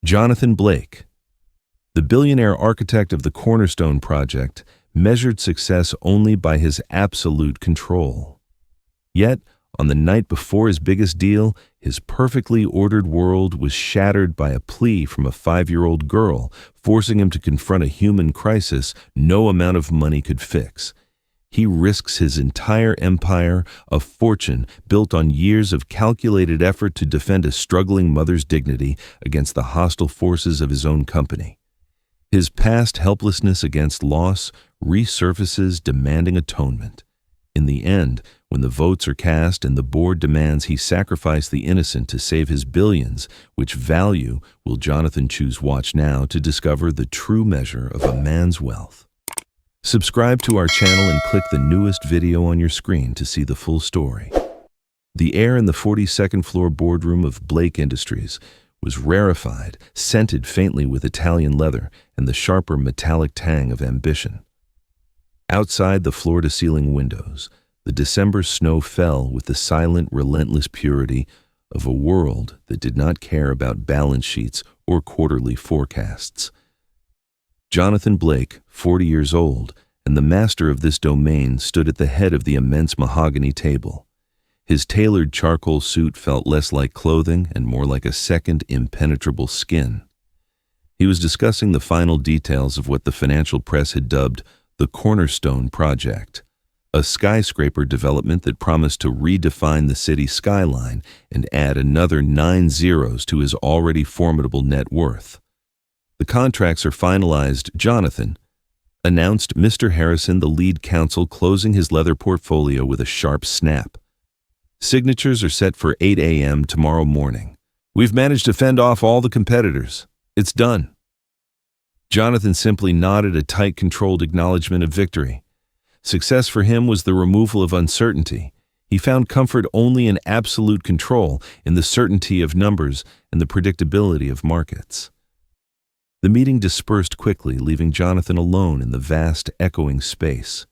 Jonathan Blake, the billionaire architect of the Cornerstone Project, measured success only by his absolute control. Yet, on the night before his biggest deal, his perfectly ordered world was shattered by a plea from a 5-year-old girl, forcing him to confront a human crisis no amount of money could fix. He risks his entire empire, a fortune built on years of calculated effort to defend a struggling mother's dignity against the hostile forces of his own company. His past helplessness against loss resurfaces, demanding atonement. In the end, when the votes are cast and the board demands he sacrifice the innocent to save his billions, which value will Jonathan choose? Watch now to discover the true measure of a man's wealth. Subscribe to our channel and click the newest video on your screen to see the full story. The air in the 42nd floor boardroom of Blake Industries was rarefied, scented faintly with Italian leather and the sharper metallic tang of ambition. Outside the floor-to-ceiling windows, the December snow fell with the silent, relentless purity of a world that did not care about balance sheets or quarterly forecasts. Jonathan Blake, 40 years old, and the master of this domain, stood at the head of the immense mahogany table. His tailored charcoal suit felt less like clothing and more like a second, impenetrable skin. He was discussing the final details of what the financial press had dubbed the Cornerstone Project, a skyscraper development that promised to redefine the city skyline and add another 9 zeros to his already formidable net worth. The contracts are finalized, Jonathan, announced Mr. Harrison, the lead counsel, closing his leather portfolio with a sharp snap. Signatures are set for 8 a.m. tomorrow morning. We've managed to fend off all the competitors. It's done. Jonathan simply nodded, a tight, controlled acknowledgement of victory. Success for him was the removal of uncertainty. He found comfort only in absolute control, in the certainty of numbers and the predictability of markets. The meeting dispersed quickly, leaving Jonathan alone in the vast, echoing space.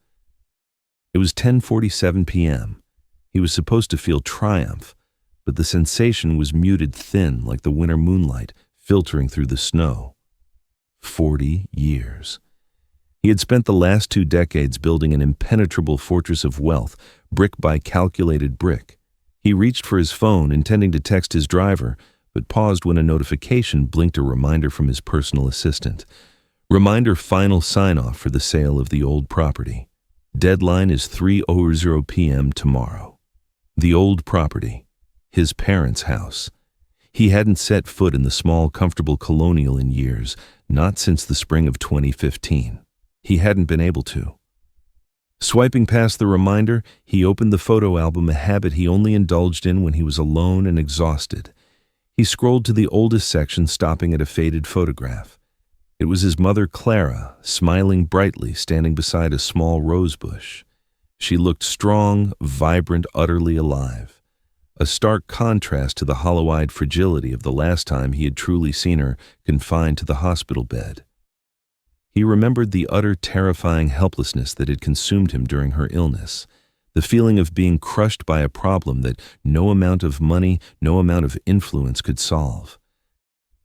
It was 10:47 p.m. He was supposed to feel triumph, but the sensation was muted, thin, like the winter moonlight filtering through the snow. 40 years. He had spent the last 2 decades building an impenetrable fortress of wealth, brick by calculated brick. He reached for his phone, intending to text his driver, but paused when a notification blinked, a reminder from his personal assistant. Reminder: final sign-off for the sale of the old property. Deadline is 3:00 p.m. tomorrow. The old property. His parents' house. He hadn't set foot in the small, comfortable colonial in years, not since the spring of 2015. He hadn't been able to. Swiping past the reminder, he opened the photo album, a habit he only indulged in when he was alone and exhausted. He scrolled to the oldest section, stopping at a faded photograph. It was his mother, Clara, smiling brightly, standing beside a small rose bush. She looked strong, vibrant, utterly alive. A stark contrast to the hollow-eyed fragility of the last time he had truly seen her, confined to the hospital bed. He remembered the utter, terrifying helplessness that had consumed him during her illness, the feeling of being crushed by a problem that no amount of money, no amount of influence could solve.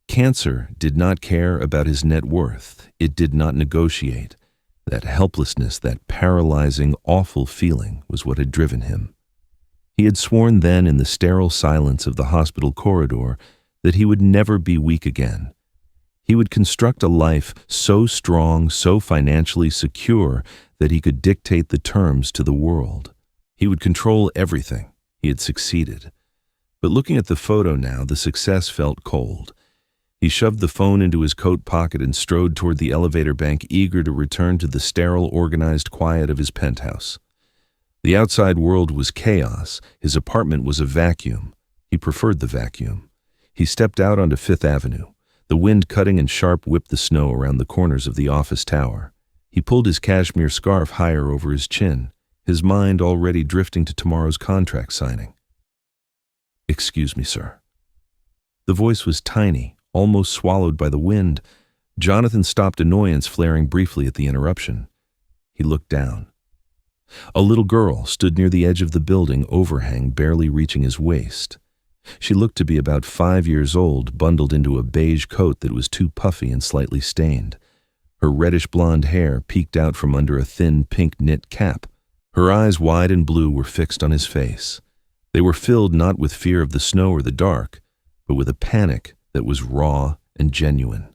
Cancer did not care about his net worth. It did not negotiate. That helplessness, that paralyzing, awful feeling was what had driven him. He had sworn then, in the sterile silence of the hospital corridor, that he would never be weak again. He would construct a life so strong, so financially secure, that he could dictate the terms to the world. He would control everything. He had succeeded. But looking at the photo now, the success felt cold. He shoved the phone into his coat pocket and strode toward the elevator bank, eager to return to the sterile, organized quiet of his penthouse. The outside world was chaos. His apartment was a vacuum. He preferred the vacuum. He stepped out onto Fifth Avenue. The wind, cutting and sharp, whipped the snow around the corners of the office tower. He pulled his cashmere scarf higher over his chin, his mind already drifting to tomorrow's contract signing. "Excuse me, sir." The voice was tiny, almost swallowed by the wind. Jonathan stopped, annoyance flaring briefly at the interruption. He looked down. A little girl stood near the edge of the building overhang, barely reaching his waist. She looked to be about 5 years old, bundled into a beige coat that was too puffy and slightly stained. Her reddish-blonde hair peeked out from under a thin pink knit cap. Her eyes, wide and blue, were fixed on his face. They were filled not with fear of the snow or the dark, but with a panic that was raw and genuine.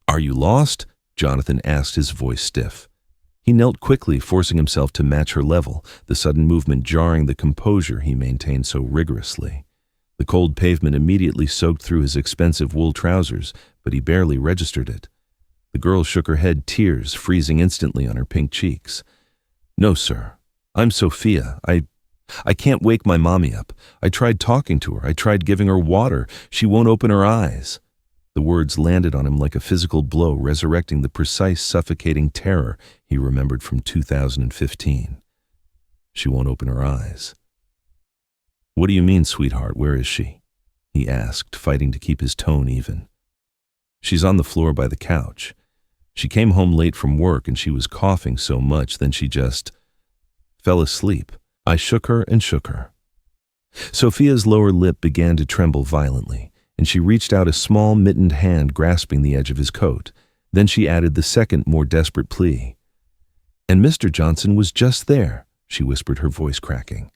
"Are you lost?" Jonathan asked, his voice stiff. He knelt quickly, forcing himself to match her level, the sudden movement jarring the composure he maintained so rigorously. The cold pavement immediately soaked through his expensive wool trousers, but he barely registered it. The girl shook her head, tears freezing instantly on her pink cheeks. "No, sir. I'm Sophia. I can't wake my mommy up. I tried talking to her. I tried giving her water. She won't open her eyes." The words landed on him like a physical blow, resurrecting the precise, suffocating terror he remembered from 2015. She won't open her eyes. "What do you mean, sweetheart? Where is she?" he asked, fighting to keep his tone even. "She's on the floor by the couch. She came home late from work and she was coughing so much, then she just fell asleep. I shook her and shook her." Sophia's lower lip began to tremble violently, and she reached out a small mittened hand grasping the edge of his coat. Then she added the second, more desperate plea. "And Mr. Johnson was just there," she whispered, her voice cracking.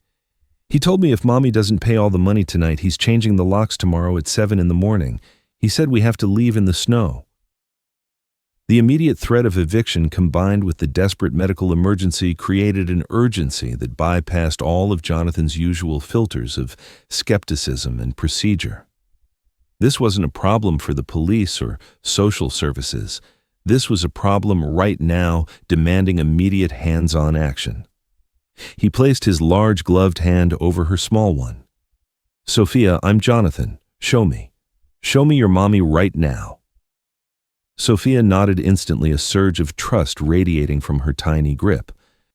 "He told me if Mommy doesn't pay all the money tonight, he's changing the locks tomorrow at 7 in the morning. He said we have to leave in the snow." The immediate threat of eviction combined with the desperate medical emergency created an urgency that bypassed all of Jonathan's usual filters of skepticism and procedure. This wasn't a problem for the police or social services. This was a problem right now, demanding immediate hands-on action. He placed his large gloved hand over her small one. "Sophia, I'm Jonathan. Show me. Show me your mommy right now." Sophia nodded instantly, a surge of trust radiating from her tiny grip.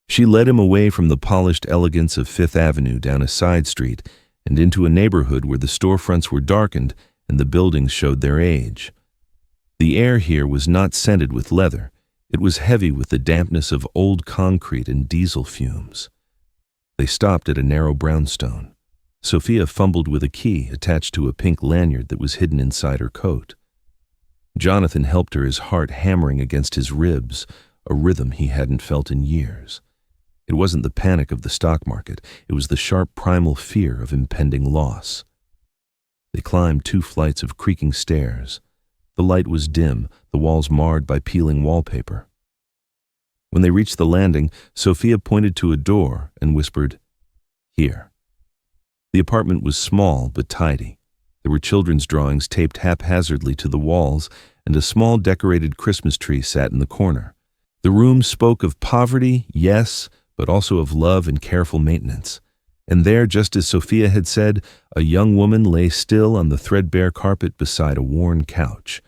She led him away from the polished elegance of Fifth Avenue down a side street and into a neighborhood where the storefronts were darkened and the buildings showed their age. The air here was not scented with leather. It was heavy with the dampness of old concrete and diesel fumes. They stopped at a narrow brownstone. Sophia fumbled with a key attached to a pink lanyard that was hidden inside her coat. Jonathan helped her, his heart hammering against his ribs, a rhythm he hadn't felt in years. It wasn't the panic of the stock market. It was the sharp primal fear of impending loss. They climbed 2 flights of creaking stairs. The light was dim, the walls marred by peeling wallpaper. When they reached the landing, Sophia pointed to a door and whispered, "Here." The apartment was small but tidy. There were children's drawings taped haphazardly to the walls, and a small decorated Christmas tree sat in the corner. The room spoke of poverty, yes, but also of love and careful maintenance. And there, just as Sophia had said, a young woman lay still on the threadbare carpet beside a worn couch.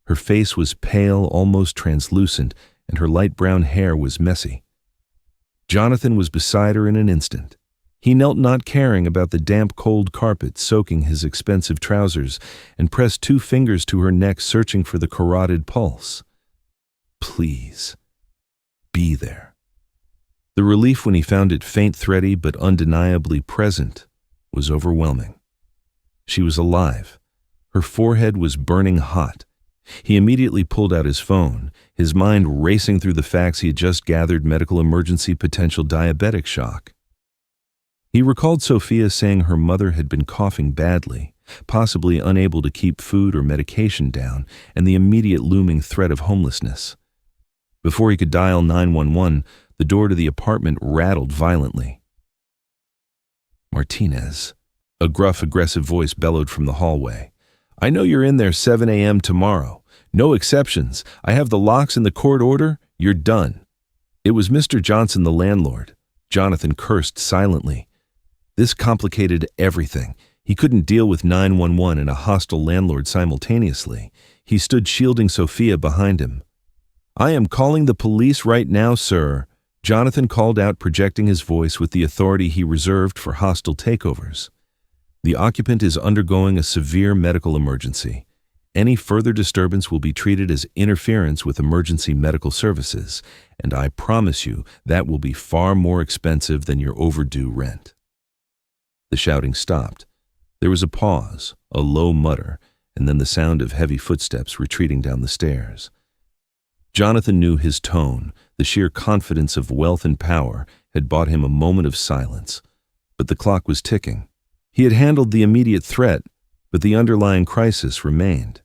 Her face was pale, almost translucent, and her light brown hair was messy. Jonathan was beside her in an instant. He knelt, not caring about the damp, cold carpet soaking his expensive trousers, and pressed 2 fingers to her neck, searching for the carotid pulse. Please, be there. The relief when he found it faint, thready, but undeniably present, was overwhelming. She was alive. Her forehead was burning hot. He immediately pulled out his phone, his mind racing through the facts he had just gathered: medical emergency, potential diabetic shock. He recalled Sophia saying her mother had been coughing badly, possibly unable to keep food or medication down, and the immediate looming threat of homelessness. Before he could dial 911, the door to the apartment rattled violently. "Martinez," a gruff, aggressive voice bellowed from the hallway. "I know you're in there 7 a.m. tomorrow. No exceptions. I have the locks in the court order. You're done." It was Mr. Johnson, the landlord. Jonathan cursed silently. This complicated everything. He couldn't deal with 911 and a hostile landlord simultaneously. He stood shielding Sophia behind him. "I am calling the police right now, sir," Jonathan called out, projecting his voice with the authority he reserved for hostile takeovers. "The occupant is undergoing a severe medical emergency. Any further disturbance will be treated as interference with emergency medical services, and I promise you that will be far more expensive than your overdue rent." The shouting stopped. There was a pause, a low mutter, and then the sound of heavy footsteps retreating down the stairs. Jonathan knew his tone, the sheer confidence of wealth and power, had bought him a moment of silence. But the clock was ticking. He had handled the immediate threat, but the underlying crisis remained.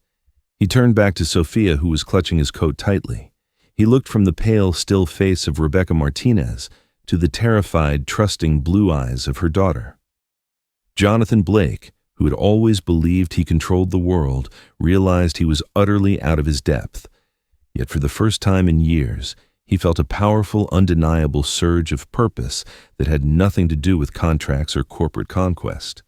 He turned back to Sophia, who was clutching his coat tightly. He looked from the pale, still face of Rebecca Martinez to the terrified, trusting blue eyes of her daughter. Jonathan Blake, who had always believed he controlled the world, realized he was utterly out of his depth. Yet for the first time in years, he felt a powerful, undeniable surge of purpose that had nothing to do with contracts or corporate conquest.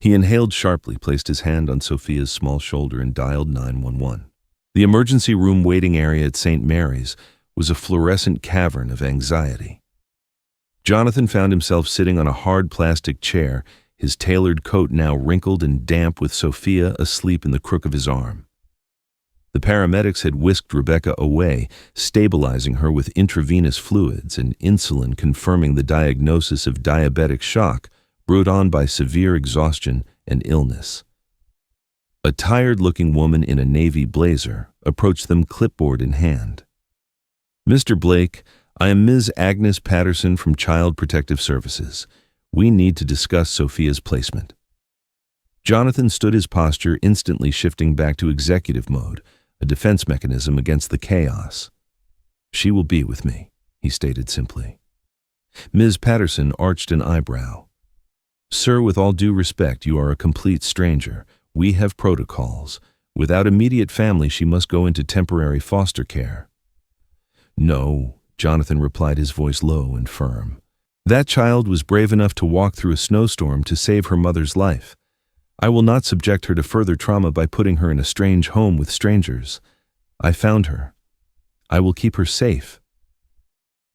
He inhaled sharply, placed his hand on Sophia's small shoulder, and dialed 911. The emergency room waiting area at St. Mary's was a fluorescent cavern of anxiety. Jonathan found himself sitting on a hard plastic chair, his tailored coat now wrinkled and damp, with Sophia asleep in the crook of his arm. The paramedics had whisked Rebecca away, stabilizing her with intravenous fluids and insulin, confirming the diagnosis of diabetic shock brought on by severe exhaustion and illness. A tired-looking woman in a navy blazer approached them, clipboard in hand. "Mr. Blake, I am Ms. Agnes Patterson from Child Protective Services. We need to discuss Sophia's placement." Jonathan stood his posture, instantly shifting back to executive mode, a defense mechanism against the chaos. "She will be with me," he stated simply. Ms. Patterson arched an eyebrow. "Sir, with all due respect, you are a complete stranger. We have protocols. Without immediate family, she must go into temporary foster care." "No," Jonathan replied, his voice low and firm. "That child was brave enough to walk through a snowstorm to save her mother's life. I will not subject her to further trauma by putting her in a strange home with strangers. I found her. I will keep her safe."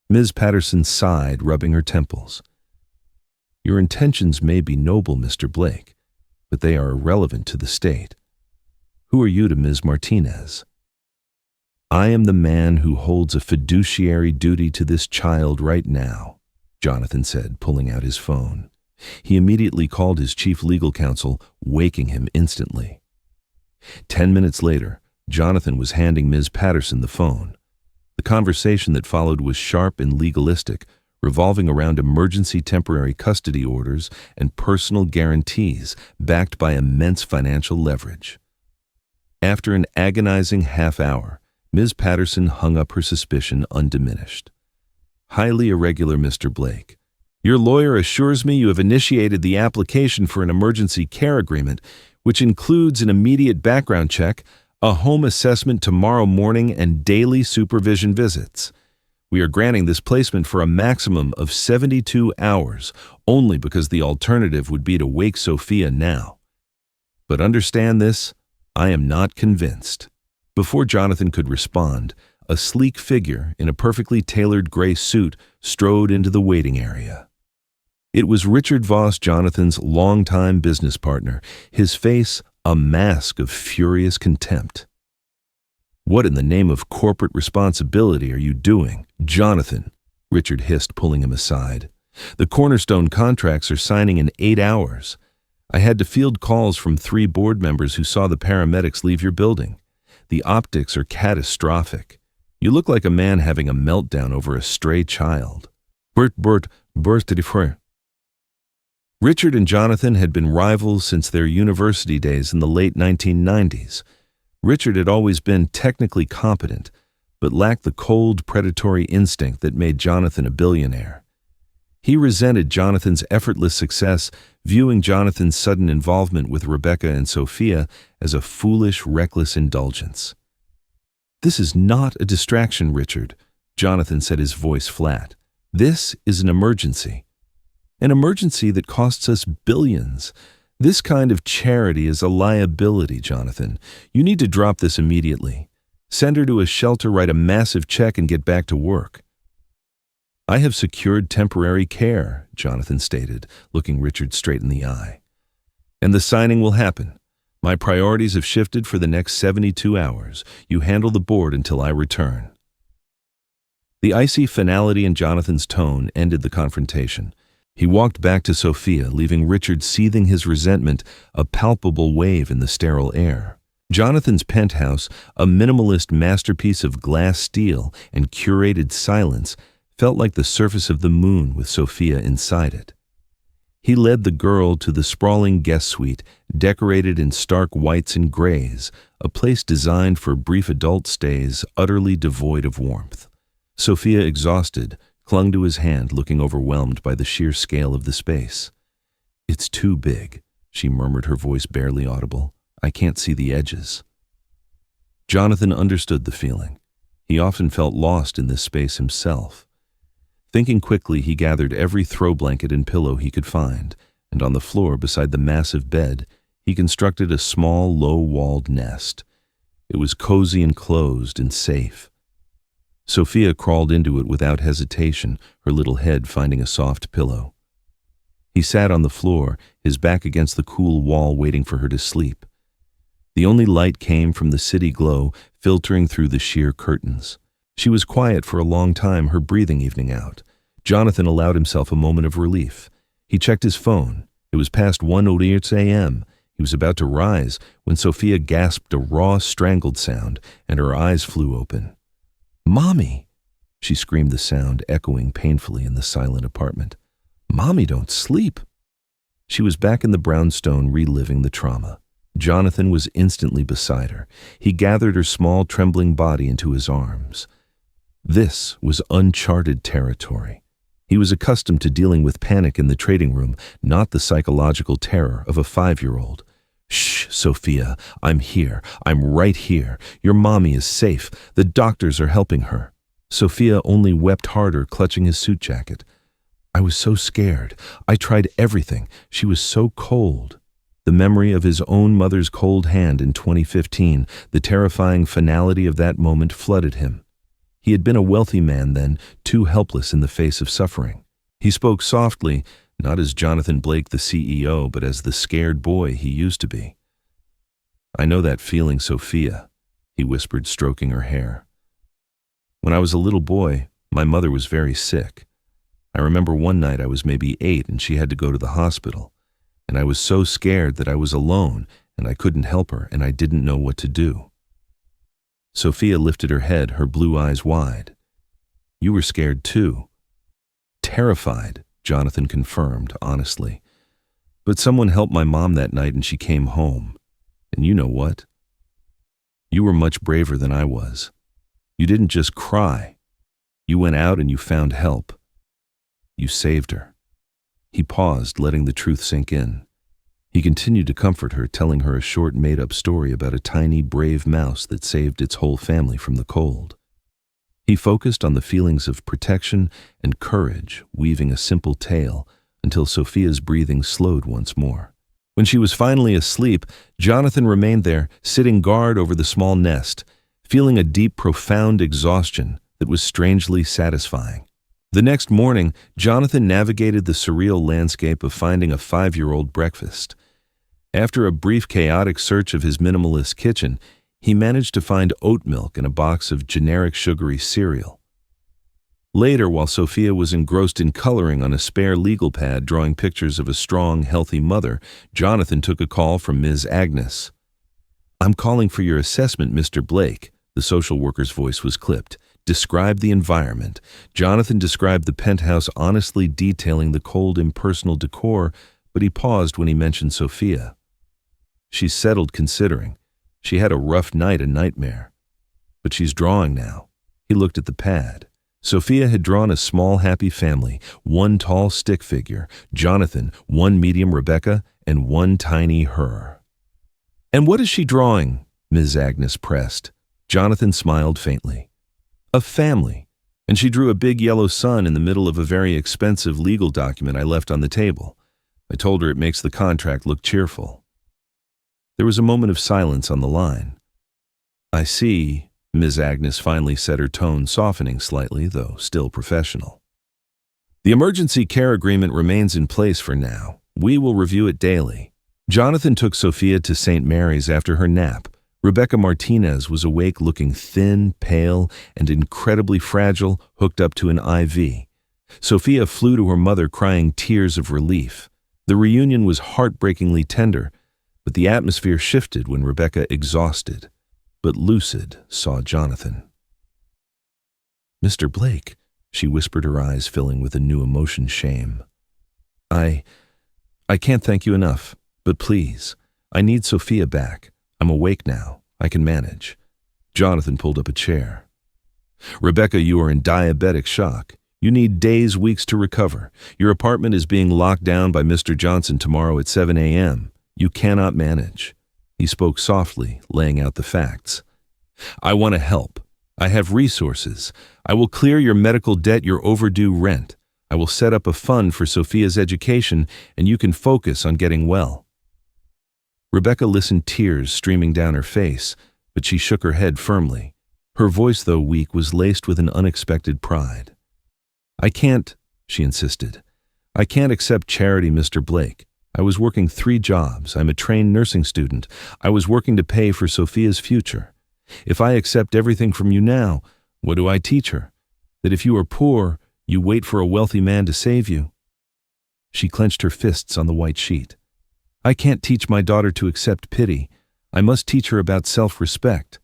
Ms. Patterson sighed, rubbing her temples. "Your intentions may be noble, Mr. Blake, but they are irrelevant to the state. Who are you to Ms. Martinez?" "I am the man who holds a fiduciary duty to this child right now," Jonathan said, pulling out his phone. He immediately called his chief legal counsel, waking him instantly. 10 minutes later, Jonathan was handing Ms. Patterson the phone. The conversation that followed was sharp and legalistic, revolving around emergency temporary custody orders and personal guarantees backed by immense financial leverage. After an agonizing half hour, Ms. Patterson hung up her suspicion undiminished. "Highly irregular, Mr. Blake. Your lawyer assures me you have initiated the application for an emergency care agreement, which includes an immediate background check, a home assessment tomorrow morning, and daily supervision visits. We are granting this placement for a maximum of 72 hours, only because the alternative would be to wake Sophia now. But understand this, I am not convinced." Before Jonathan could respond, a sleek figure in a perfectly tailored gray suit strode into the waiting area. It was Richard Voss, Jonathan's longtime business partner, his face a mask of furious contempt. "What in the name of corporate responsibility are you doing, Jonathan?" Richard hissed, pulling him aside. "The Cornerstone contracts are signing in 8 hours. I had to field calls from 3 board members who saw the paramedics leave your building. The optics are catastrophic. You look like a man having a meltdown over a stray child." Richard and Jonathan had been rivals since their university days in the late 1990s. Richard had always been technically competent, but lacked the cold, predatory instinct that made Jonathan a billionaire. He resented Jonathan's effortless success, viewing Jonathan's sudden involvement with Rebecca and Sophia as a foolish, reckless indulgence. "This is not a distraction, Richard," Jonathan said, his voice flat. "This is an emergency. An emergency that costs us billions. This kind of charity is a liability, Jonathan. You need to drop this immediately. Send her to a shelter, write a massive check, and get back to work." "I have secured temporary care," Jonathan stated, looking Richard straight in the eye. "And the signing will happen. My priorities have shifted for the next 72 hours. You handle the board until I return." The icy finality in Jonathan's tone ended the confrontation. He walked back to Sophia, leaving Richard seething his resentment, a palpable wave in the sterile air. Jonathan's penthouse, a minimalist masterpiece of glass steel and curated silence, felt like the surface of the moon with Sophia inside it. He led the girl to the sprawling guest suite, decorated in stark whites and grays, a place designed for brief adult stays utterly devoid of warmth. Sophia, exhausted, clung to his hand, looking overwhelmed by the sheer scale of the space. "It's too big," she murmured, her voice barely audible. "I can't see the edges." Jonathan understood the feeling. He often felt lost in this space himself. Thinking quickly, he gathered every throw blanket and pillow he could find, and on the floor beside the massive bed, he constructed a small, low-walled nest. It was cozy and closed and safe. Sophia crawled into it without hesitation, her little head finding a soft pillow. He sat on the floor, his back against the cool wall, waiting for her to sleep. The only light came from the city glow, filtering through the sheer curtains. She was quiet for a long time, her breathing evening out. Jonathan allowed himself a moment of relief. He checked his phone. It was past 1:08 a.m. He was about to rise when Sophia gasped a raw, strangled sound, and her eyes flew open. "Mommy!" She screamed, the sound echoing painfully in the silent apartment. "Mommy, don't sleep!" She was back in the brownstone, reliving the trauma. Jonathan was instantly beside her. He gathered her small, trembling body into his arms. This was uncharted territory. He was accustomed to dealing with panic in the trading room, not the psychological terror of a 5-year-old. "Shh, Sophia, I'm here. I'm right here. Your mommy is safe. The doctors are helping her." Sophia only wept harder, clutching his suit jacket. "I was so scared. I tried everything. She was so cold." The memory of his own mother's cold hand in 2015, the terrifying finality of that moment flooded him. He had been a wealthy man then, too helpless in the face of suffering. He spoke softly, not as Jonathan Blake, the CEO, but as the scared boy he used to be. "I know that feeling, Sophia," he whispered, stroking her hair. "When I was a little boy, my mother was very sick. I remember one night I was maybe 8 and she had to go to the hospital. And I was so scared that I was alone and I couldn't help her and I didn't know what to do." Sophia lifted her head, her blue eyes wide. "You were scared too." "Terrified," Jonathan confirmed, honestly. "But someone helped my mom that night and she came home. And you know what? You were much braver than I was. You didn't just cry. You went out and you found help. You saved her." He paused, letting the truth sink in. He continued to comfort her, telling her a short, made-up story about a tiny, brave mouse that saved its whole family from the cold. He focused on the feelings of protection and courage, weaving a simple tale until Sophia's breathing slowed once more. When she was finally asleep, Jonathan remained there, sitting guard over the small nest, feeling a deep, profound exhaustion that was strangely satisfying. The next morning, Jonathan navigated the surreal landscape of finding a 5-year-old breakfast. After a brief, chaotic search of his minimalist kitchen, he managed to find oat milk and a box of generic sugary cereal. Later, while Sophia was engrossed in coloring on a spare legal pad drawing pictures of a strong, healthy mother, Jonathan took a call from Ms. Agnes. "I'm calling for your assessment, Mr. Blake." The social worker's voice was clipped. "Describe the environment." Jonathan described the penthouse, honestly detailing the cold, impersonal decor, but he paused when he mentioned Sophia. "She's settled, considering. She had a rough night, a nightmare. But she's drawing now." He looked at the pad. Sophia had drawn a small, happy family, one tall stick figure, Jonathan, one medium Rebecca, and one tiny her. "And what is she drawing?" Ms. Agnes pressed. Jonathan smiled faintly. "A family. And she drew a big yellow sun in the middle of a very expensive legal document I left on the table. I told her it makes the contract look cheerful." There was a moment of silence on the line. "I see," Ms. Agnes finally said, her tone softening slightly, though still professional. "The emergency care agreement remains in place for now. We will review it daily." Jonathan took Sophia to St. Mary's after her nap. Rebecca Martinez was awake, looking thin, pale, and incredibly fragile, hooked up to an IV. Sophia flew to her mother crying tears of relief. The reunion was heartbreakingly tender, but the atmosphere shifted when Rebecca, exhausted but lucid, saw Jonathan. "Mr. Blake," she whispered, her eyes filling with a new emotion, shame. I can't thank you enough, but please, I need Sophia back. I'm awake now. I can manage." Jonathan pulled up a chair. "Rebecca, you are in diabetic shock. You need days, weeks to recover. Your apartment is being locked down by Mr. Johnson tomorrow at 7 a.m. You cannot manage." He spoke softly, laying out the facts. "I want to help. I have resources. I will clear your medical debt, your overdue rent. I will set up a fund for Sophia's education, and you can focus on getting well." Rebecca listened, tears streaming down her face, but she shook her head firmly. Her voice, though weak, was laced with an unexpected pride. "I can't," she insisted. "I can't accept charity, Mr. Blake. I was working 3 jobs. I'm a trained nursing student. I was working to pay for Sophia's future. If I accept everything from you now, what do I teach her? That if you are poor, you wait for a wealthy man to save you?" She clenched her fists on the white sheet. "I can't teach my daughter to accept pity. I must teach her about self-respect.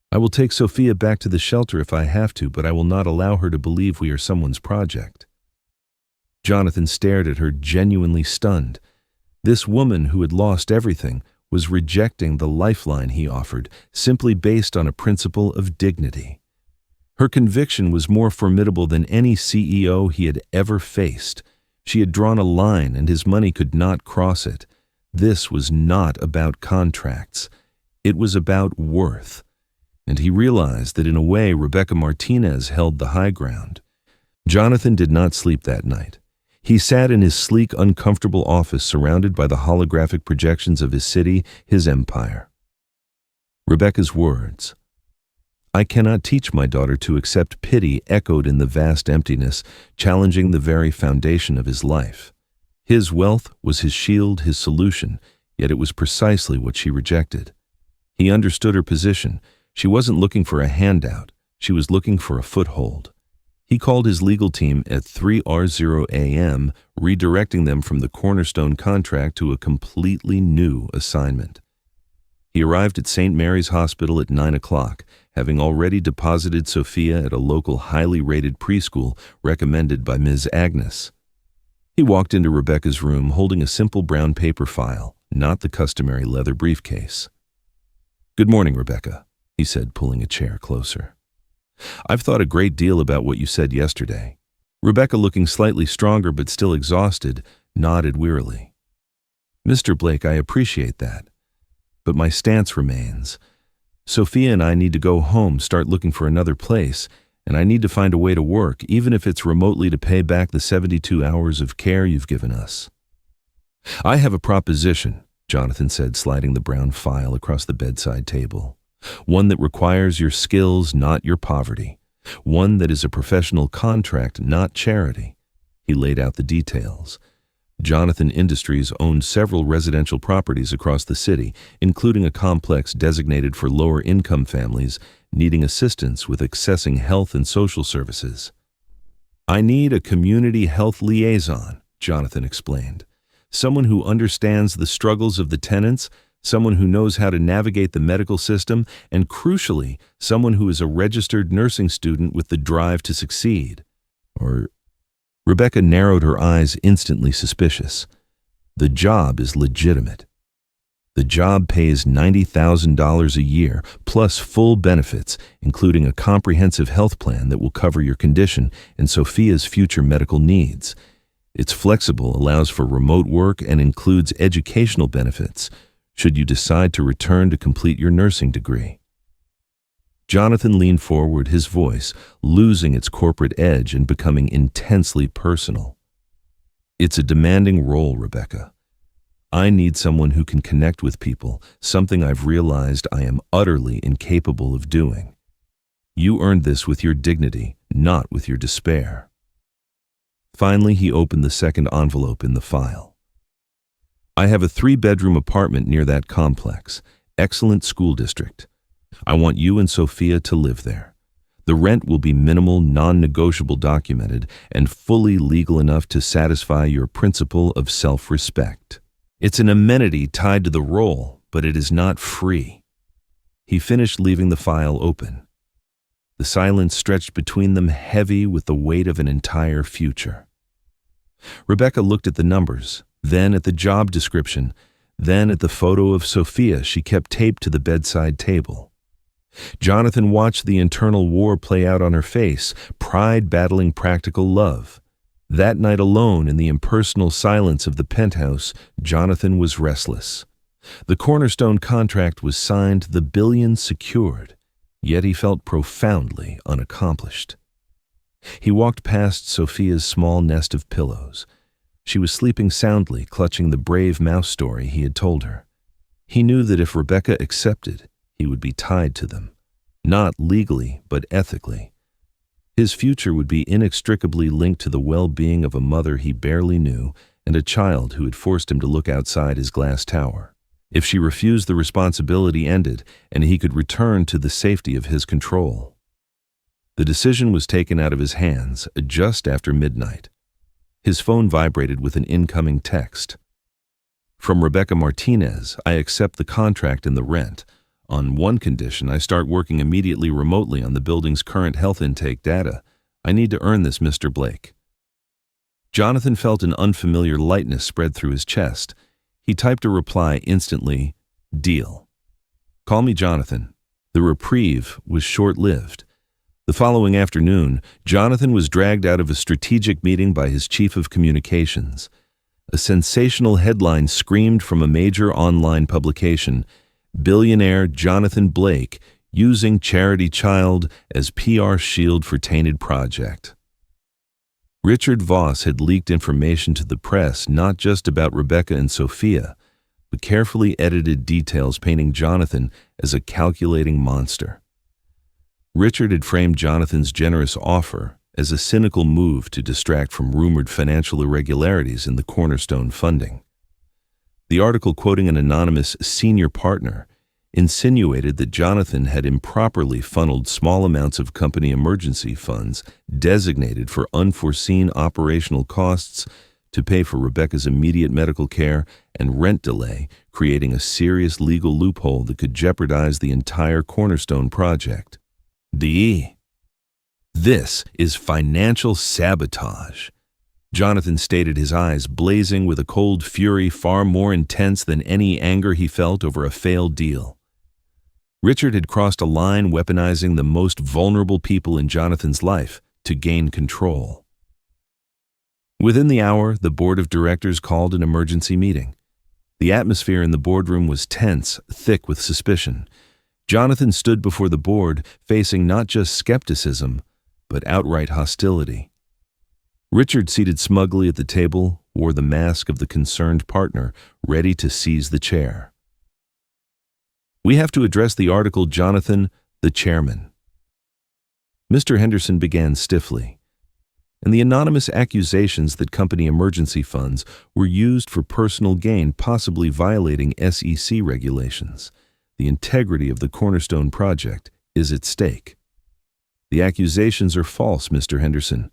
I will take Sophia back to the shelter if I have to, but I will not allow her to believe we are someone's project." Jonathan stared at her, genuinely stunned. This woman who had lost everything was rejecting the lifeline he offered, simply based on a principle of dignity. Her conviction was more formidable than any CEO he had ever faced. She had drawn a line, and his money could not cross it. This was not about contracts. It was about worth. And he realized that in a way Rebecca Martinez held the high ground. Jonathan did not sleep that night. He sat in his sleek, uncomfortable office surrounded by the holographic projections of his city, his empire. Rebecca's words, "I cannot teach my daughter to accept pity," echoed in the vast emptiness, challenging the very foundation of his life. His wealth was his shield, his solution, yet it was precisely what she rejected. He understood her position. She wasn't looking for a handout. She was looking for a foothold. He called his legal team at 3:00 a.m., redirecting them from the Cornerstone contract to a completely new assignment. He arrived at St. Mary's Hospital at 9 o'clock, having already deposited Sophia at a local highly rated preschool recommended by Ms. Agnes. He walked into Rebecca's room holding a simple brown paper file, not the customary leather briefcase. "Good morning, Rebecca," he said, pulling a chair closer. "I've thought a great deal about what you said yesterday." Rebecca, looking slightly stronger but still exhausted, nodded wearily. "Mr. Blake, I appreciate that. But my stance remains. Sophia and I need to go home, start looking for another place, and I need to find a way to work, even if it's remotely, to pay back the 72 hours of care you've given us." "I have a proposition," Jonathan said, sliding the brown file across the bedside table. "One that requires your skills, not your poverty. One that is a professional contract, not charity." He laid out the details. Jonathan Industries owned several residential properties across the city, including a complex designated for lower-income families needing assistance with accessing health and social services. "I need a community health liaison," Jonathan explained. "Someone who understands the struggles of the tenants, someone who knows how to navigate the medical system, and crucially, someone who is a registered nursing student with the drive to succeed." Rebecca narrowed her eyes, instantly suspicious. "The job is legitimate. The job pays $90,000 a year, plus full benefits, including a comprehensive health plan that will cover your condition and Sophia's future medical needs. It's flexible, allows for remote work, and includes educational benefits, should you decide to return to complete your nursing degree." Jonathan leaned forward, his voice losing its corporate edge and becoming intensely personal. "It's a demanding role, Rebecca. I need someone who can connect with people, something I've realized I am utterly incapable of doing. You earned this with your dignity, not with your despair." Finally, he opened the second envelope in the file. "I have a 3-bedroom apartment near that complex. Excellent school district. I want you and Sophia to live there. The rent will be minimal, non-negotiable documented, and fully legal enough to satisfy your principle of self-respect. It's an amenity tied to the role, but it is not free. He finished leaving the file open. The silence stretched between them, heavy with the weight of an entire future. Rebecca looked at the numbers, then at the job description, then at the photo of Sophia she kept taped to the bedside table. Jonathan watched the internal war play out on her face, pride battling practical love. That night alone, in the impersonal silence of the penthouse, Jonathan was restless. The cornerstone contract was signed, the billions secured, yet he felt profoundly unaccomplished. He walked past Sophia's small nest of pillows. She was sleeping soundly, clutching the brave mouse story he had told her. He knew that if Rebecca accepted, he would be tied to them, not legally, but ethically. His future would be inextricably linked to the well-being of a mother he barely knew and a child who had forced him to look outside his glass tower. If she refused, the responsibility ended, and he could return to the safety of his control. The decision was taken out of his hands just after midnight. His phone vibrated with an incoming text. From Rebecca Martinez, I accept the contract and the rent. On one condition, I start working immediately remotely on the building's current health intake data. I need to earn this, Mr. Blake. Jonathan felt an unfamiliar lightness spread through his chest. He typed a reply instantly, deal. Call me Jonathan. The reprieve was short-lived. The following afternoon, Jonathan was dragged out of a strategic meeting by his chief of communications. A sensational headline screamed from a major online publication, Billionaire Jonathan Blake using charity child as PR shield for tainted project. Richard Voss had leaked information to the press not just about Rebecca and Sophia, but carefully edited details painting Jonathan as a calculating monster. Richard had framed Jonathan's generous offer as a cynical move to distract from rumored financial irregularities in the cornerstone funding. The article, quoting an anonymous senior partner, insinuated that Jonathan had improperly funneled small amounts of company emergency funds designated for unforeseen operational costs to pay for Rebecca's immediate medical care and rent delay, creating a serious legal loophole that could jeopardize the entire cornerstone project. This is financial sabotage. Jonathan stated, his eyes blazing with a cold fury far more intense than any anger he felt over a failed deal. Richard had crossed a line, weaponizing the most vulnerable people in Jonathan's life to gain control. Within the hour, the board of directors called an emergency meeting. The atmosphere in the boardroom was tense, thick with suspicion. Jonathan stood before the board, facing not just skepticism, but outright hostility. Richard, seated smugly at the table, wore the mask of the concerned partner, ready to seize the chair. We have to address the article, Jonathan, the chairman. Mr. Henderson began stiffly, and the anonymous accusations that company emergency funds were used for personal gain, possibly violating SEC regulations. The integrity of the Cornerstone project is at stake. The accusations are false, Mr. Henderson,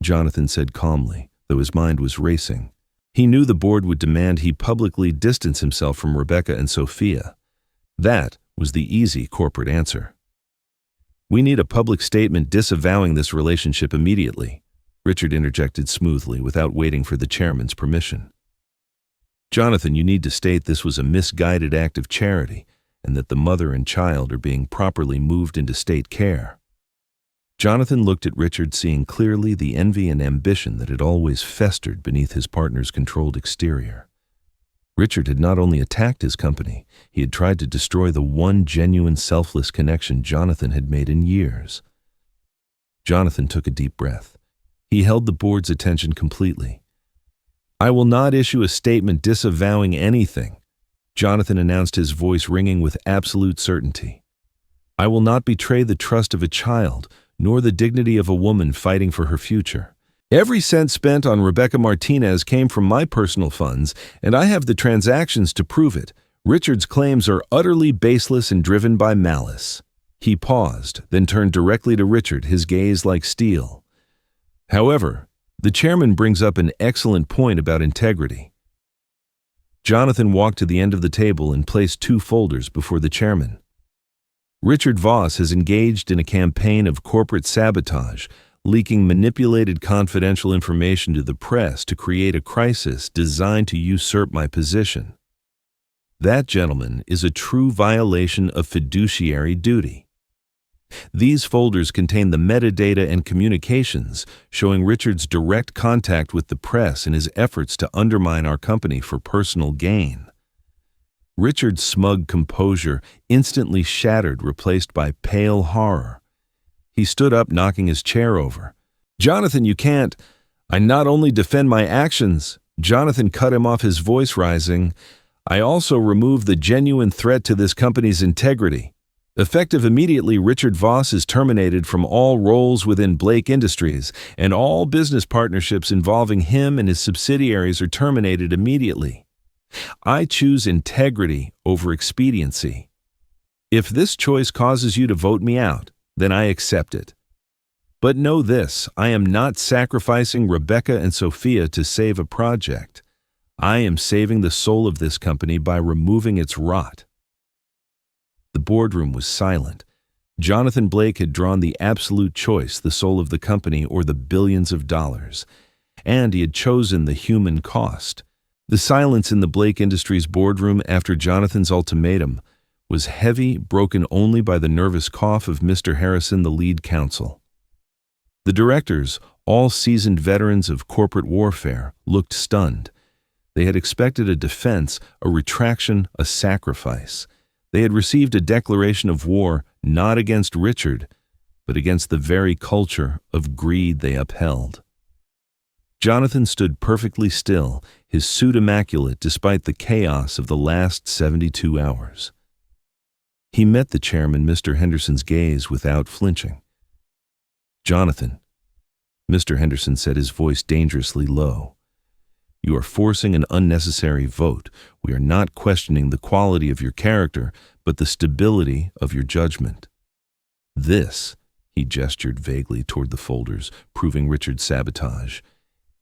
Jonathan said calmly, though his mind was racing. He knew the board would demand he publicly distance himself from Rebecca and Sophia. That was the easy corporate answer. We need a public statement disavowing this relationship immediately, Richard interjected smoothly without waiting for the chairman's permission. Jonathan, you need to state this was a misguided act of charity and that the mother and child are being properly moved into state care. Jonathan looked at Richard, seeing clearly the envy and ambition that had always festered beneath his partner's controlled exterior. Richard had not only attacked his company, he had tried to destroy the one genuine selfless connection Jonathan had made in years. Jonathan took a deep breath. He held the board's attention completely. I will not issue a statement disavowing anything, Jonathan announced, his voice ringing with absolute certainty. I will not betray the trust of a child, nor the dignity of a woman fighting for her future. Every cent spent on Rebecca Martinez came from my personal funds, and I have the transactions to prove it. Richard's claims are utterly baseless and driven by malice. He paused, then turned directly to Richard, his gaze like steel. However, the chairman brings up an excellent point about integrity. Jonathan walked to the end of the table and placed 2 folders before the chairman. Richard Voss has engaged in a campaign of corporate sabotage, leaking manipulated confidential information to the press to create a crisis designed to usurp my position. That, gentlemen, is a true violation of fiduciary duty. These folders contain the metadata and communications showing Richard's direct contact with the press in his efforts to undermine our company for personal gain. Richard's smug composure instantly shattered, replaced by pale horror. He stood up, knocking his chair over. "Jonathan, you can't. I not only defend my actions," Jonathan cut him off, his voice rising, "I also remove the genuine threat to this company's integrity. Effective immediately, Richard Voss is terminated from all roles within Blake Industries, and all business partnerships involving him and his subsidiaries are terminated immediately. I choose integrity over expediency. If this choice causes you to vote me out, then I accept it. But know this, I am not sacrificing Rebecca and Sophia to save a project. I am saving the soul of this company by removing its rot." The boardroom was silent. Jonathan Blake had drawn the absolute choice, the soul of the company or the billions of dollars. And he had chosen the human cost. The silence in the Blake Industries boardroom after Jonathan's ultimatum was heavy, broken only by the nervous cough of Mr. Harrison, the lead counsel. The directors, all seasoned veterans of corporate warfare, looked stunned. They had expected a defense, a retraction, a sacrifice. They had received a declaration of war not against Richard, but against the very culture of greed they upheld. Jonathan stood perfectly still, his suit immaculate despite the chaos of the last 72 hours. He met the chairman, Mr. Henderson's gaze without flinching. "Jonathan," Mr. Henderson said, his voice dangerously low, "you are forcing an unnecessary vote. We are not questioning the quality of your character, but the stability of your judgment. This," he gestured vaguely toward the folders, proving Richard's sabotage,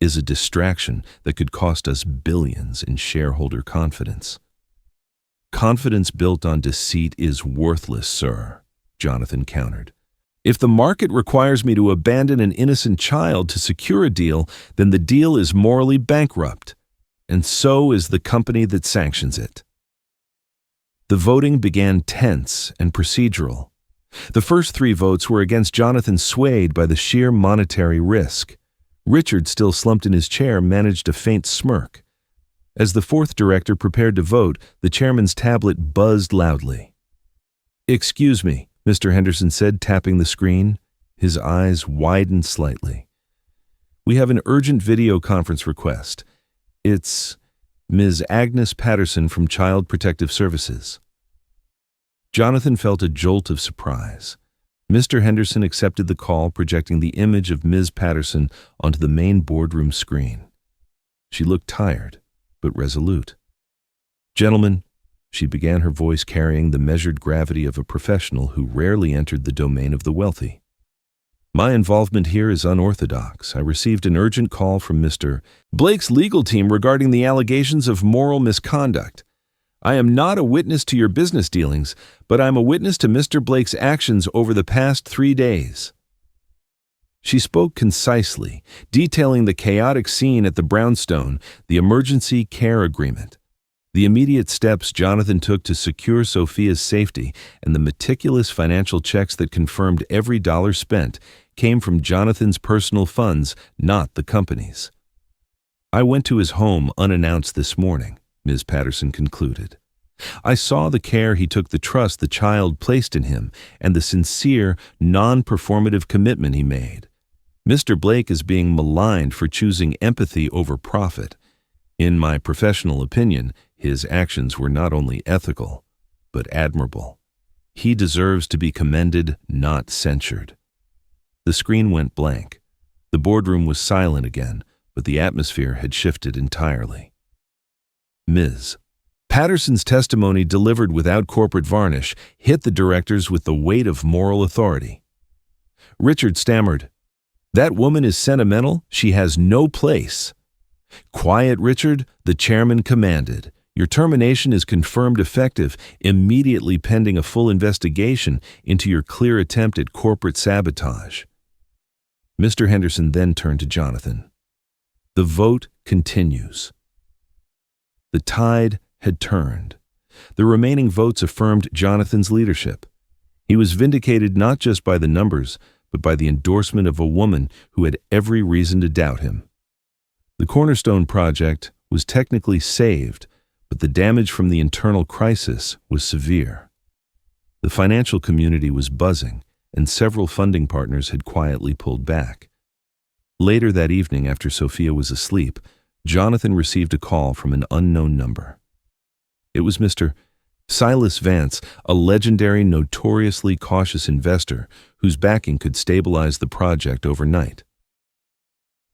"is a distraction that could cost us billions in shareholder confidence." "Confidence built on deceit is worthless, sir," Jonathan countered. "If the market requires me to abandon an innocent child to secure a deal, then the deal is morally bankrupt, and so is the company that sanctions it." The voting began tense and procedural. The first 3 votes were against Jonathan, swayed by the sheer monetary risk. Richard, still slumped in his chair, managed a faint smirk. As the 4th director prepared to vote, the chairman's tablet buzzed loudly. "Excuse me," Mr. Henderson said, tapping the screen. His eyes widened slightly. "We have an urgent video conference request. It's Ms. Agnes Patterson from Child Protective Services." Jonathan felt a jolt of surprise. Mr. Henderson accepted the call, projecting the image of Ms. Patterson onto the main boardroom screen. She looked tired, but resolute. "Gentlemen," she began, her voice carrying the measured gravity of a professional who rarely entered the domain of the wealthy. "My involvement here is unorthodox. I received an urgent call from Mr. Blake's legal team regarding the allegations of moral misconduct. I am not a witness to your business dealings, but I am a witness to Mr. Blake's actions over the past 3 days. She spoke concisely, detailing the chaotic scene at the brownstone, the emergency care agreement, the immediate steps Jonathan took to secure Sophia's safety, and the meticulous financial checks that confirmed every dollar spent came from Jonathan's personal funds, not the company's. "I went to his home unannounced this morning," Ms. Patterson concluded. "I saw the care he took, the trust the child placed in him, and the sincere, non-performative commitment he made. Mr. Blake is being maligned for choosing empathy over profit. In my professional opinion, his actions were not only ethical, but admirable. He deserves to be commended, not censured." The screen went blank. The boardroom was silent again, but the atmosphere had shifted entirely. "Ms. Patterson's testimony, delivered without corporate varnish, hit the directors with the weight of moral authority. Richard stammered, "That woman is sentimental. She has no place." "Quiet, Richard," the chairman commanded. "Your termination is confirmed effective immediately, pending a full investigation into your clear attempt at corporate sabotage." Mr. Henderson then turned to Jonathan. "The vote continues." The tide had turned. The remaining votes affirmed Jonathan's leadership. He was vindicated not just by the numbers, but by the endorsement of a woman who had every reason to doubt him. The Cornerstone project was technically saved, but the damage from the internal crisis was severe. The financial community was buzzing, and several funding partners had quietly pulled back. Later that evening, after Sophia was asleep, Jonathan received a call from an unknown number. It was Mr. Silas Vance, a legendary, notoriously cautious investor whose backing could stabilize the project overnight.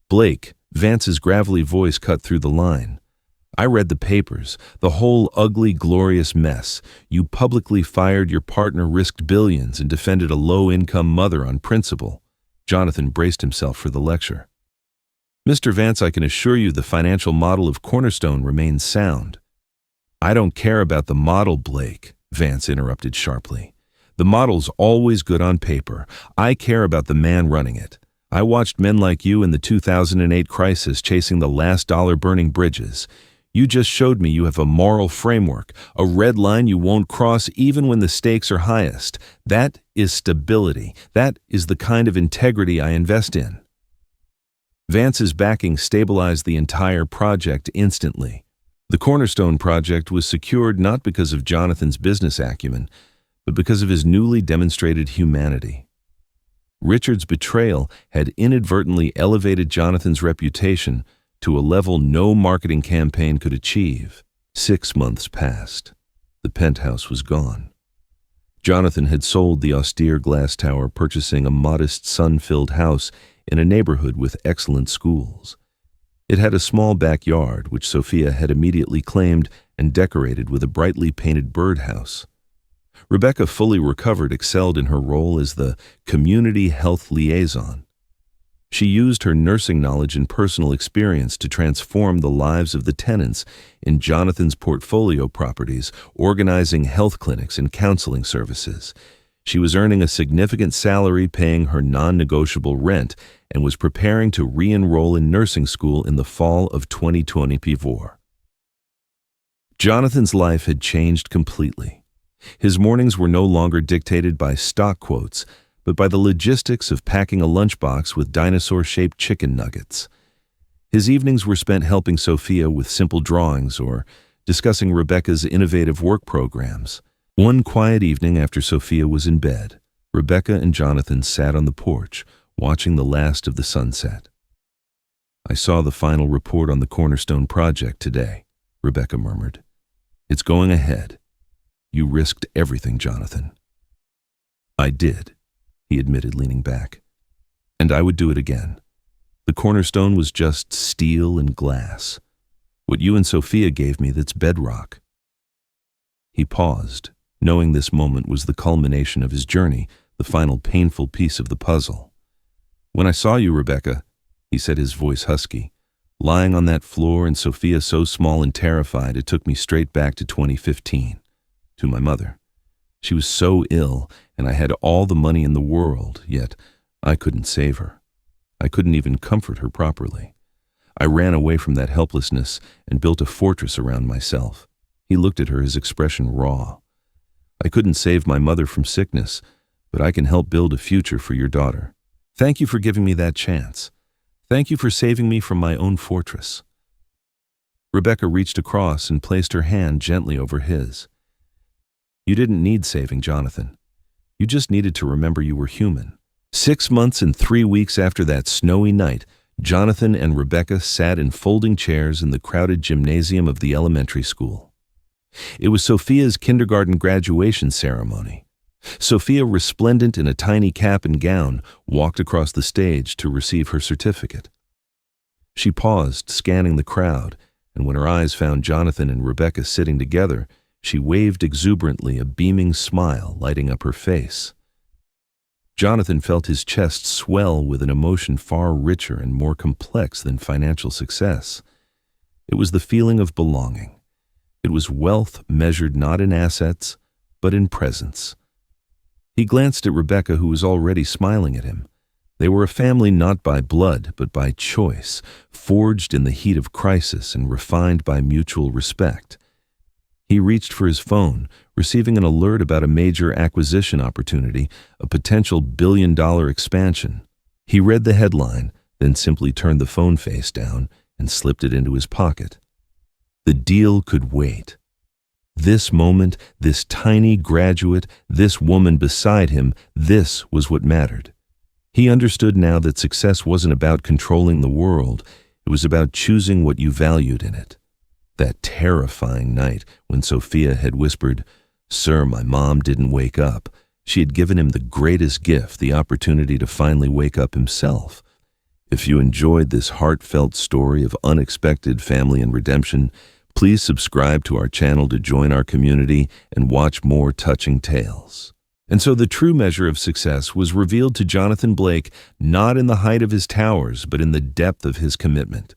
"Blake," Vance's gravelly voice cut through the line. "I read the papers, the whole ugly, glorious mess. You publicly fired your partner, risked billions, and defended a low-income mother on principle." Jonathan braced himself for the lecture. "Mr. Vance, I can assure you the financial model of Cornerstone remains sound." "I don't care about the model, Blake," Vance interrupted sharply. "The model's always good on paper. I care about the man running it. I watched men like you in the 2008 crisis chasing the last dollar, burning bridges. You just showed me you have a moral framework, a red line you won't cross even when the stakes are highest. That is stability. That is the kind of integrity I invest in." Vance's backing stabilized the entire project instantly. The Cornerstone project was secured not because of Jonathan's business acumen, but because of his newly demonstrated humanity. Richard's betrayal had inadvertently elevated Jonathan's reputation to a level no marketing campaign could achieve. 6 months passed. The penthouse was gone. Jonathan had sold the austere glass tower, purchasing a modest, sun-filled house in a neighborhood with excellent schools. It had a small backyard, which Sophia had immediately claimed and decorated with a brightly painted birdhouse. Rebecca, fully recovered, excelled in her role as the community health liaison. She used her nursing knowledge and personal experience to transform the lives of the tenants in Jonathan's portfolio properties, organizing health clinics and counseling services. She was earning a significant salary, paying her non-negotiable rent, and was preparing to re-enroll in nursing school in the fall of 2024. Jonathan's life had changed completely. His mornings were no longer dictated by stock quotes, but by the logistics of packing a lunchbox with dinosaur-shaped chicken nuggets. His evenings were spent helping Sophia with simple drawings or discussing Rebecca's innovative work programs. One quiet evening after Sophia was in bed, Rebecca and Jonathan sat on the porch, watching the last of the sunset. "I saw the final report on the Cornerstone project today," Rebecca murmured. "It's going ahead. You risked everything, Jonathan." "I did," he admitted, leaning back. "And I would do it again. The Cornerstone was just steel and glass. What you and Sophia gave me, that's bedrock." He paused, knowing this moment was the culmination of his journey, the final painful piece of the puzzle. "When I saw you, Rebecca," he said, his voice husky, "lying on that floor and Sophia so small and terrified, it took me straight back to 2015, to my mother. She was so ill, and I had all the money in the world, yet I couldn't save her. I couldn't even comfort her properly. I ran away from that helplessness and built a fortress around myself." He looked at her, his expression raw. "I couldn't save my mother from sickness, but I can help build a future for your daughter. Thank you for giving me that chance. Thank you for saving me from my own fortress." Rebecca reached across and placed her hand gently over his. "You didn't need saving, Jonathan. You just needed to remember you were human." 6 months and 3 weeks after that snowy night, Jonathan and Rebecca sat in folding chairs in the crowded gymnasium of the elementary school. It was Sophia's kindergarten graduation ceremony. Sophia, resplendent in a tiny cap and gown, walked across the stage to receive her certificate. She paused, scanning the crowd, and when her eyes found Jonathan and Rebecca sitting together, she waved exuberantly, a beaming smile lighting up her face. Jonathan felt his chest swell with an emotion far richer and more complex than financial success. It was the feeling of belonging. It was wealth measured not in assets, but in presence. He glanced at Rebecca, who was already smiling at him. They were a family not by blood, but by choice, forged in the heat of crisis and refined by mutual respect. He reached for his phone, receiving an alert about a major acquisition opportunity, a potential billion-dollar expansion. He read the headline, then simply turned the phone face down and slipped it into his pocket. The deal could wait. This moment, this tiny graduate, this woman beside him, this was what mattered. He understood now that success wasn't about controlling the world. It was about choosing what you valued in it. That terrifying night when Sophia had whispered, "Sir, my mom didn't wake up." She had given him the greatest gift, the opportunity to finally wake up himself. If you enjoyed this heartfelt story of unexpected family and redemption, please subscribe to our channel to join our community and watch more touching tales. And so the true measure of success was revealed to Jonathan Blake, not in the height of his towers, but in the depth of his commitment.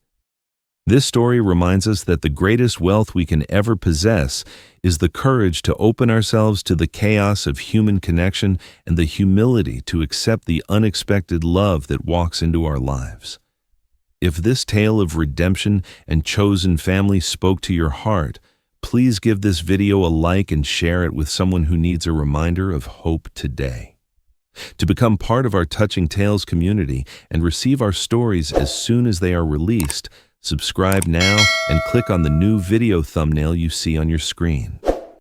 This story reminds us that the greatest wealth we can ever possess is the courage to open ourselves to the chaos of human connection and the humility to accept the unexpected love that walks into our lives. If this tale of redemption and chosen family spoke to your heart, please give this video a like and share it with someone who needs a reminder of hope today. To become part of our Touching Tales community and receive our stories as soon as they are released, subscribe now and click on the new video thumbnail you see on your screen.